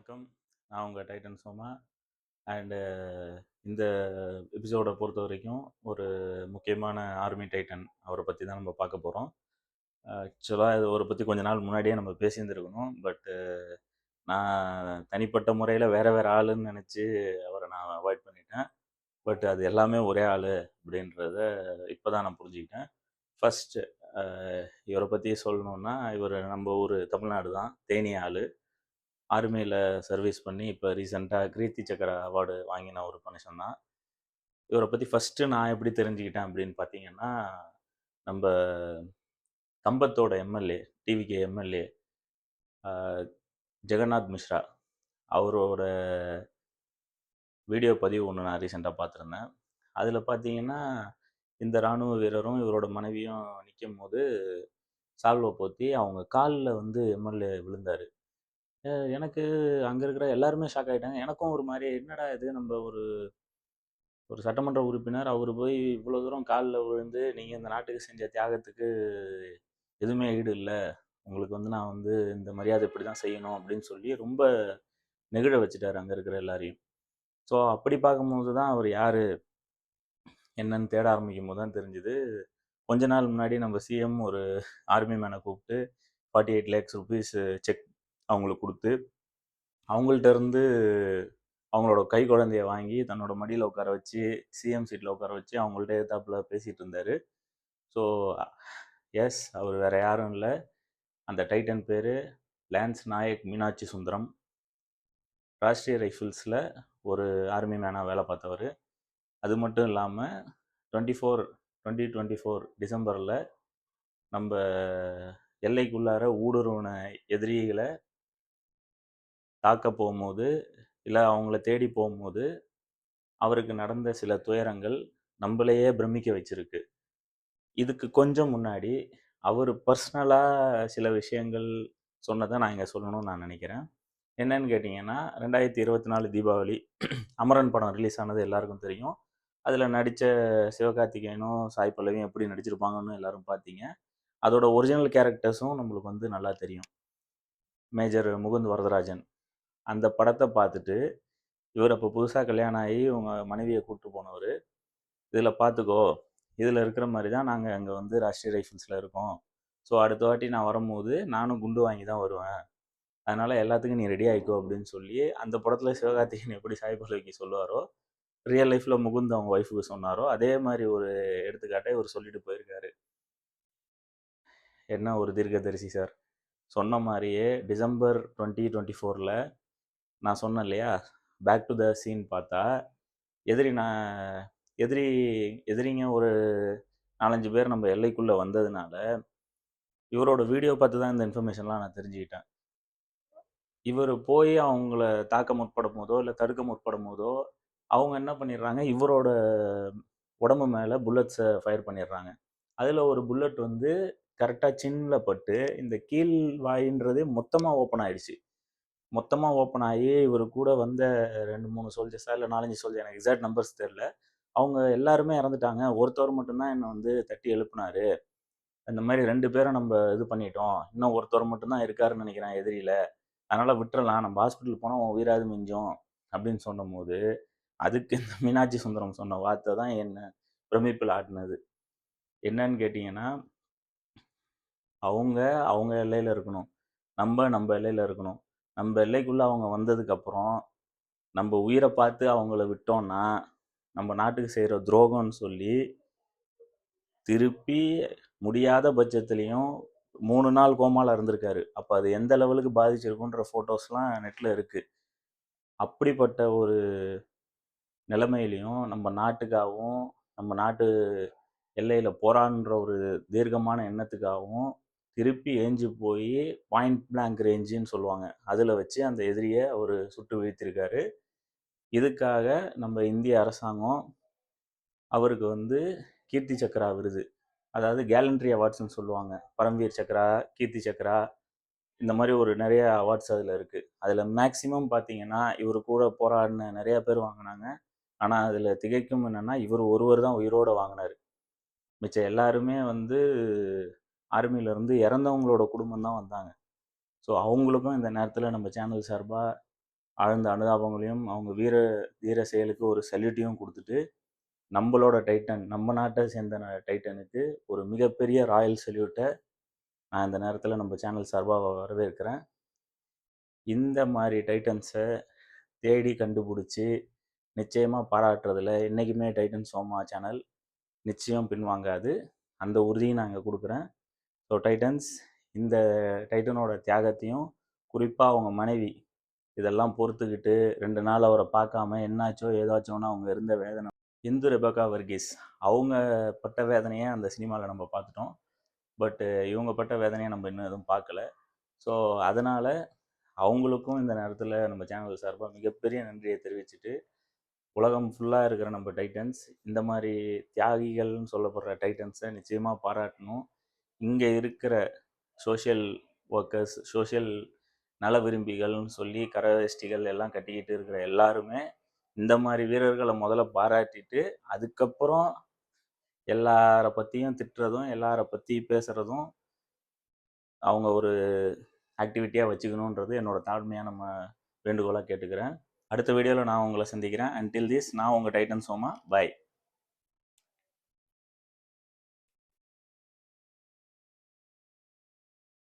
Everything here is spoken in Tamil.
வணக்கம். நான் உங்க டைட்டன் சோமா. அண்டு இந்த எபிசோட பொறுத்தவரைக்கும் ஒரு முக்கியமான ஆர்மி டைட்டன் அவரை பற்றி தான் நம்ம பார்க்க போகிறோம். ஆக்சுவலாக இது அவரை பற்றி கொஞ்ச நாள் முன்னாடியே நம்ம பேசியிருந்துருக்கணும். பட்டு நான் தனிப்பட்ட முறையில் வேறு வேறு ஆளுன்னு நினச்சி அவரை நான் அவாய்ட் பண்ணிட்டேன். பட் அது எல்லாமே ஒரே ஆள் அப்படின்றத இப்போ தான் நான் புரிஞ்சுக்கிட்டேன். ஃபஸ்ட்டு இவரை பற்றி சொல்லணுன்னா, இவர் நம்ம ஊர் தமிழ்நாடு தான், தேனி ஆள். ஆர்மியில் சர்வீஸ் பண்ணி இப்போ ரீசெண்டாக கீர்த்தி சக்கர அவார்டு வாங்கின ஒரு மனுஷன் தான். இவரை பற்றி ஃபஸ்ட்டு நான் எப்படி தெரிஞ்சுக்கிட்டேன் அப்படின்னு பார்த்தீங்கன்னா, நம்ம கம்பத்தோட MLA, TVK MLA Jagannath Mishra அவரோட வீடியோ பதிவு ஒன்று நான் ரீசெண்டாக பார்த்துருந்தேன். அதில் பார்த்தீங்கன்னா, இந்த இராணுவ வீரரும் இவரோட மனைவியும் நிற்கும் போது சால்வை போற்றி அவங்க காலில் வந்து எம்எல்ஏ விழுந்தார். எனக்கு அங்கே இருக்கிற எல்லாருமே ஷாக் ஆகிட்டாங்க. எனக்கும் ஒரு மாதிரி என்னடா இது, நம்ம ஒரு ஒரு சட்டமன்ற உறுப்பினர் அவர் போய் இவ்வளோ தூரம் காலில் விழுந்து நீங்கள் இந்த நாட்டுக்கு செஞ்ச தியாகத்துக்கு எதுவுமே ஈடு இல்லை, உங்களுக்கு வந்து நான் வந்து இந்த மரியாதை இப்படி தான் செய்யணும் அப்படின்னு சொல்லி ரொம்ப நெகிழ வச்சுட்டார் அங்கே இருக்கிற எல்லாரையும். ஸோ அப்படி பார்க்கும்போது தான் அவர் யார் என்னன்னு தேட ஆரம்பிக்கும் போது தான் தெரிஞ்சுது. கொஞ்ச நாள் முன்னாடி நம்ம சிஎம் ஒரு ஆர்மி மேனை கூப்பிட்டு 48 lakhs rupees செக் அவங்களுக்கு கொடுத்து அவங்கள்ட்ட இருந்து அவங்களோட கை குழந்தைய வாங்கி தன்னோட மடியில் உட்கார வச்சு சிஎம் சீட்டில் உட்கார வச்சு அவங்கள்ட்ட எதிர்த்தாப்புல பேசிகிட்டு இருந்தார். ஸோ எஸ், அவர் வேறு யாரும் இல்லை, அந்த டைட்டன் பேர் லான்ஸ் நாயக் மீனாட்சி சுந்தரம். ராஷ்ட்ரிய ரைஃபிள்ஸில் ஒரு ஆர்மி மேனாக வேலை பார்த்தவர். அது மட்டும் இல்லாமல் 2024 டிசம்பரில் நம்ம எல்லைக்குள்ளார ஊடுருவின எதிரிகளை தாக்க போகும்போது இல்லை அவங்கள தேடி போகும்போது அவருக்கு நடந்த சில துயரங்கள் நம்மளையே பிரமிக்க வச்சிருக்கு. இதுக்கு கொஞ்சம் முன்னாடி அவர் பர்சனலாக சில விஷயங்கள் சொன்னதை நான் இங்கே சொல்லணும்னு நான் நினைக்கிறேன். என்னன்னு கேட்டிங்கன்னா, 2024 தீபாவளி அமரன் படம் ரிலீஸ் ஆனது எல்லாருக்கும் தெரியும். அதில் நடித்த சிவகார்த்திகேயனும் சாய் பல்லவியும் எப்படி நடிச்சிருப்பாங்கன்னு எல்லாரும் பார்த்தீங்க. அதோட ஒரிஜினல் கேரக்டர்ஸும் நம்மளுக்கு வந்து நல்லா தெரியும். மேஜர் முகுந்த் வரதராஜன் அந்த படத்தை பார்த்துட்டு இவர் அப்போ புதுசாக கல்யாணம் ஆகி உங்கள் மனைவியை கூப்பிட்டு போனவர், இதில் பார்த்துக்கோ, இதில் இருக்கிற மாதிரி தான் நாங்கள் அங்கே வந்து ராஷ்ட்ரிய ரைஃபிள்ஸில் இருக்கோம். ஸோ அடுத்த வாட்டி நான் வரும்போது நானும் குண்டு வாங்கி தான் வருவேன், அதனால் எல்லாத்துக்கும் நீ ரெடி ஆகிக்கோ அப்படின்னு சொல்லி அந்த படத்தில் சிவகார்த்திகேயன் எப்படி சாய் பல்லவிக்கு சொல்லுவாரோ, ரியல் லைஃப்பில் முகுந்த் அவங்க ஒய்ஃபுக்கு சொன்னாரோ, அதே மாதிரி ஒரு எடுத்துக்காட்டை இவர் சொல்லிட்டு போயிருக்காரு. என்ன ஒரு தீர்க்கதரிசி சார். சொன்ன மாதிரியே டிசம்பர் 2024 நான் சொன்னேன் இல்லையா, பேக் டு த சீன் பார்த்தா எதிரிங்க ஒரு 4-5 பேர் நம்ம எல்லைக்குள்ளே வந்ததுனால இவரோட வீடியோ பார்த்து தான் இந்த இன்ஃபர்மேஷன்லாம் நான் தெரிஞ்சுக்கிட்டேன். இவர் போய் அவங்கள தாக்க முற்படும் போதோ இல்லை தடுக்க முற்படும் போதோ அவங்க என்ன பண்ணிடுறாங்க, இவரோட உடம்பு மேலே புல்லட்ஸை ஃபயர் பண்ணிடுறாங்க. அதில் ஒரு புல்லட் வந்து கரெக்டாக சின்னில் பட்டு இந்த கீழ் வாயின்றதே மொத்தமாக ஓப்பன் ஆயிடுச்சு. மொத்தமாக ஓப்பன் ஆகி இவர் கூட வந்த 2-3 சோல்ஜர்ஸா இல்லை 4-5 சோல்ஜர், எனக்கு எக்ஸாக்ட் நம்பர்ஸ் தெரில, அவங்க எல்லாருமே இறந்துட்டாங்க. ஒருத்தவர் மட்டும்தான் என்னை வந்து தட்டி எழுப்புனாரு. இந்த மாதிரி 2 பேரை நம்ம இது பண்ணிட்டோம், இன்னும் ஒருத்தர் மட்டும்தான் இருக்காருன்னு நினைக்கிறேன் எதிரியில், அதனால் விட்டுறலாம், நம்ம ஹாஸ்பிட்டல் போனால் உன் உயிராது மிஞ்சும் அப்படின்னு சொன்னபோது அதுக்கு இந்த மீனாட்சி சுந்தரம் சொன்ன வார்த்தை தான் என்ன பிரமிப்பில் ஆட்டினது. என்னன்னு கேட்டிங்கன்னா, அவங்க எல்லையில் இருக்கணும், நம்ம எல்லையில் இருக்கணும். நம்ம எல்லைக்குள்ளே அவங்க வந்ததுக்கப்புறம் நம்ம உயிரை பார்த்து அவங்கள விட்டோம்னா நம்ம நாட்டுக்கு செய்கிற துரோகம்னு சொல்லி திருப்பி முடியாத பட்சத்துலேயும் 3 நாள் கோமாவில் இருந்திருக்காரு. அப்போ அது எந்த லெவலுக்கு பாதிச்சிருக்குன்ற ஃபோட்டோஸ்லாம் நெட்டில் இருக்குது. அப்படிப்பட்ட ஒரு நிலைமையிலையும் நம்ம நாட்டுக்காகவும் நம்ம நாட்டு எல்லையில் போராடுன்ற ஒரு தீர்க்கமான எண்ணத்துக்காகவும் திருப்பி ஏஞ்சி போய் பாயிண்ட் பிளாங்க் ரேஞ்சுன்னு சொல்லுவாங்க, அதில் வச்சு அந்த எதிரியை அவர் சுட்டு வீழ்த்திருக்காரு. இதுக்காக நம்ம இந்திய அரசாங்கம் அவருக்கு வந்து கீர்த்தி சக்ரா விருது, அதாவது கேலண்ட்ரி அவார்ட்ஸ்ன்னு சொல்லுவாங்க, பரம்வீர் சக்ரா, கீர்த்தி சக்ரா, இந்த மாதிரி ஒரு நிறைய அவார்ட்ஸ் அதில் இருக்குது. அதில் மேக்சிமம் பார்த்தீங்கன்னா இவர் கூட போராடின நிறையா பேர் வாங்கினாங்க. ஆனால் அதில் திகைக்கும் என்னென்னா இவர் ஒருவர் தான் உயிரோடு வாங்கினார். மிச்சம் எல்லாருமே வந்து ஆர்மியிலேருந்து இறந்தவங்களோட குடும்பம் தான் வந்தாங்க. ஸோ அவங்களுக்கும் இந்த நேரத்தில் நம்ம சேனல் சார்பாக ஆழ்ந்த அனுதாபங்களையும், அவங்க தீர செயலுக்கு ஒரு சல்யூட்டையும் குடுத்துட்டு, நம்பளோட டைட்டன், நம்ம நாட்ட சேர்ந்த டைட்டனுக்கு ஒரு மிகப்பெரிய ராயல் சல்யூட்ட நான் இந்த நேரத்தில நம்ம சேனல் சார்பா வரவேற்கிறேன். இந்த மாரி டைட்டன்ஸ தேடி கண்டுபிடிச்சு, நிச்சயமா பாராட்டுறதுல என்னைக்குமே டைட்டன் சோமா சேனல் நிச்சயம் பின்வாங்காது. அந்த உறுதியை நான் இங்க குடுக்குறேன். ஸோ டைட்டன்ஸ், இந்த டைட்டனோட தியாகத்தையும், குறிப்பா அவங்க மனைவி இதெல்லாம் பொறுத்துக்கிட்டு 2 நாள் அவர பார்க்காம என்னாச்சோ, ஏதாச்சோன்னு அவங்க இருந்த வேதனை. இந்து ரெபெக்கா வர்கீஸ் அவங்க பட்ட வேதனைய அந்த சினிமால நம்ம பார்த்துட்டோம். பட் இவங்க பட்ட வேதனைய நம்ம இன்னும் எதுவும் பார்க்கல. ஸோ அதனால அவங்களுக்கும் இந்த நேரத்தில நம்ம சேனல் சார்பா மிகப்பெரிய நன்றிய தெரிவிச்சுட்டு, உலகம் ஃபுல்லா இருக்கிற நம்ம டைட்டன்ஸ் இந்த மாரி தியாகிகள்னு சொல்லப்படுற டைட்டன்ஸை நிச்சயமா பாராட்டணும். இங்க இருக்கிற சோஷியல் ஒர்க்கர்ஸ், சோஷியல் நல விரும்பிகள்னு சொல்லி கரவேஷ்டிகள் எல்லாம் கட்டிக்கிட்டு இருக்கிற எல்லாருமே இந்த மாதிரி வீரர்களை முதல்ல பாராட்டிட்டு, அதுக்கப்புறம் எல்லார பற்றியும் திட்டுறதும், எல்லார பற்றி பேசுகிறதும் அவங்க ஒரு ஆக்டிவிட்டியாக வச்சுக்கணுன்றது என்னோட தாழ்மையான வேண்டுகோளாக கேட்டுக்கிறேன். அடுத்த வீடியோவில் நான் உங்களை சந்திக்கிறேன். அன்டில் திஸ், நான் உங்கள் டைட்டன் சோமா. பை.